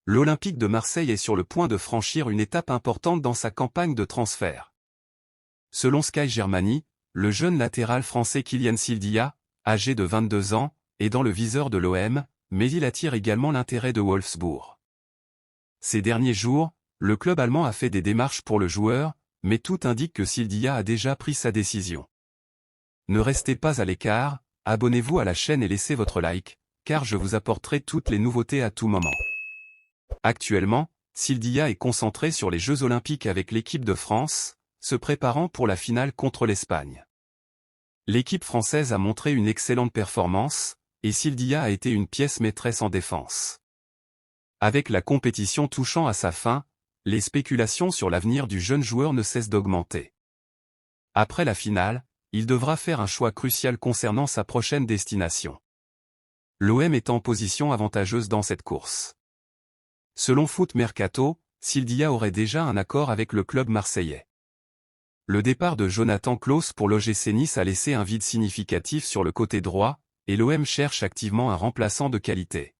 L'Olympique de Marseille est sur le point de franchir une étape importante dans sa campagne de transfert. Selon Sky Germany, le jeune latéral français Kylian Sildia, âgé de 22 ans, est dans le viseur de l'OM, mais il attire également l'intérêt de Wolfsburg. Ces derniers jours, le club allemand a fait des démarches pour le joueur, mais tout indique que Sildia a déjà pris sa décision. Ne restez pas à l'écart, abonnez-vous à la chaîne et laissez votre like, car je vous apporterai toutes les nouveautés à tout moment. Actuellement, Sildia est concentré sur les Jeux Olympiques avec l'équipe de France, se préparant pour la finale contre l'Espagne. L'équipe française a montré une excellente performance, et Sildia a été une pièce maîtresse en défense. Avec la compétition touchant à sa fin, les spéculations sur l'avenir du jeune joueur ne cessent d'augmenter. Après la finale, il devra faire un choix crucial concernant sa prochaine destination. L'OM est en position avantageuse dans cette course. Selon Foot Mercato, Sildia aurait déjà un accord avec le club marseillais. Le départ de Jonathan Klaus pour l'OGC Nice a laissé un vide significatif sur le côté droit, et l'OM cherche activement un remplaçant de qualité.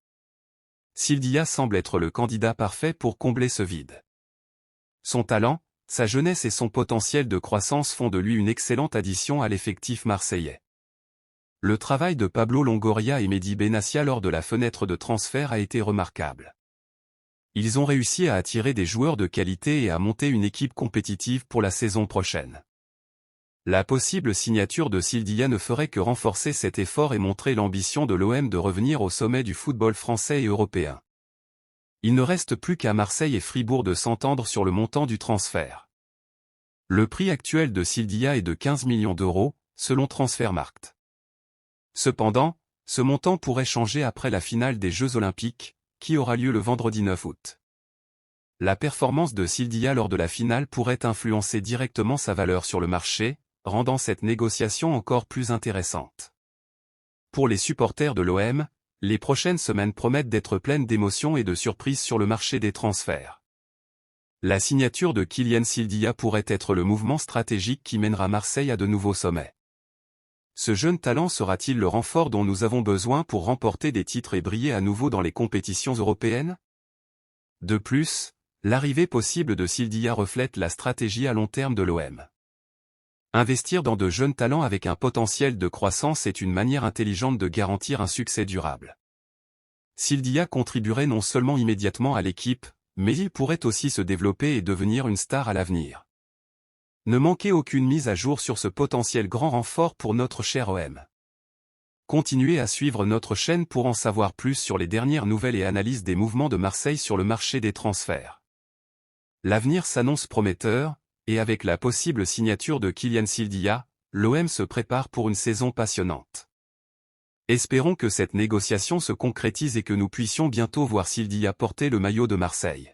Sildia semble être le candidat parfait pour combler ce vide. Son talent, sa jeunesse et son potentiel de croissance font de lui une excellente addition à l'effectif marseillais. Le travail de Pablo Longoria et Mehdi Benassia lors de la fenêtre de transfert a été remarquable. Ils ont réussi à attirer des joueurs de qualité et à monter une équipe compétitive pour la saison prochaine. La possible signature de Sildia ne ferait que renforcer cet effort et montrer l'ambition de l'OM de revenir au sommet du football français et européen. Il ne reste plus qu'à Marseille et Fribourg de s'entendre sur le montant du transfert. Le prix actuel de Sildia est de 15 millions d'euros, selon Transfermarkt. Cependant, ce montant pourrait changer après la finale des Jeux Olympiques, qui aura lieu le vendredi 9 août. La performance de Sildia lors de la finale pourrait influencer directement sa valeur sur le marché, rendant cette négociation encore plus intéressante. Pour les supporters de l'OM, les prochaines semaines promettent d'être pleines d'émotions et de surprises sur le marché des transferts. La signature de Kylian Sildia pourrait être le mouvement stratégique qui mènera Marseille à de nouveaux sommets. Ce jeune talent sera-t-il le renfort dont nous avons besoin pour remporter des titres et briller à nouveau dans les compétitions européennes? De plus, l'arrivée possible de Sildia reflète la stratégie à long terme de l'OM. Investir dans de jeunes talents avec un potentiel de croissance est une manière intelligente de garantir un succès durable. Sildia contribuerait non seulement immédiatement à l'équipe, mais il pourrait aussi se développer et devenir une star à l'avenir. Ne manquez aucune mise à jour sur ce potentiel grand renfort pour notre cher OM. Continuez à suivre notre chaîne pour en savoir plus sur les dernières nouvelles et analyses des mouvements de Marseille sur le marché des transferts. L'avenir s'annonce prometteur, et avec la possible signature de Kylian Sildia, l'OM se prépare pour une saison passionnante. Espérons que cette négociation se concrétise et que nous puissions bientôt voir Sildia porter le maillot de Marseille.